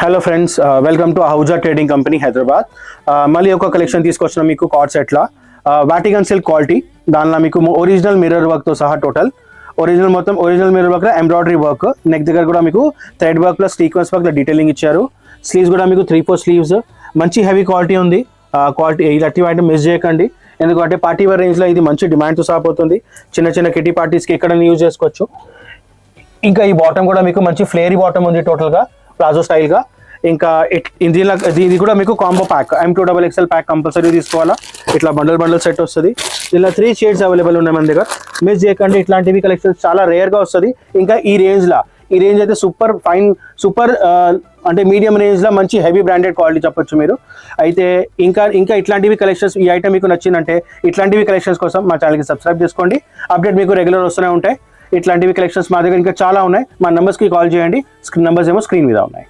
Hello friends, welcome to Ahuja trading company Hyderabad. మళ్ళీ ఒక collection తీసుకొచ్చిన మీకు కార్డ్ సెట్లా వాటికన్ సిల్క్ క్వాలిటీ. దానిలో మీకు ఒరిజినల్ మిర్రర్ వర్క్తో సహా total original mirror work, embroidery work, neck దగ్గర కూడా మీకు thread work plus sequence work detailing ఇచ్చారు. స్లీవ్స్ కూడా మీకు 3-4 స్లీవ్స్, మంచి హెవీ క్వాలిటీ ఉంది. క్వాలిటీ ఇలాంటి ఐటమ్ మిస్ చేయకండి, ఎందుకంటే పార్టీ వేర్ రేంజ్లో ఇది మంచి డిమాండ్తో సాగిపోతుంది. చిన్న చిన్న కిటీ పార్టీస్కి ఎక్కడైనా యూజ్ చేసుకోవచ్చు. ఇంకా ఈ బాటమ్ కూడా మీకు మంచి ఫ్లేరీ బాటమ్ ఉంది టోటల్గా ప్లాజో స్టైల్గా. ఇంకా ఇది కూడా మీకు combo pack, M2XXL pack compulsory తీసుకోవాలా. ఇట్లా బండల్ సెట్ వస్తుంది. ఇలా 3 షేడ్స్ అవైలబుల్ ఉన్నాయి మన దగ్గర. మిస్ చేయకండి, ఇట్లాంటివి కలెక్షన్స్ చాలా రేర్గా వస్తుంది. ఇంకా ఈ రేంజ్ అయితే సూపర్ ఫైన్, సూపర్ అంటే మీడియం రేంజ్లో మంచి హెవీ బ్రాండెడ్ క్వాలిటీ చెప్పొచ్చు మీరు. అయితే ఇంకా ఇట్లాంటివి కలెక్షన్స్, ఈ ఐటమ్ మీకు నచ్చిందంటే ఇట్లాంటివి కలెక్షన్స్ కోసం మా ఛానల్కి సబ్స్క్రైబ్ చేసుకోండి. అప్డేట్ మీకు రెగ్యులర్ వస్తూనే ఉంటాయి. ఇట్లాంటివి కలెక్షన్స్ మా దగ్గర ఇంకా చాలా ఉన్నాయి. మా నెంబర్స్కి కాల్ చేయండి. నెంబర్స్ ఏమో స్క్రీన్ మీద ఉన్నాయి.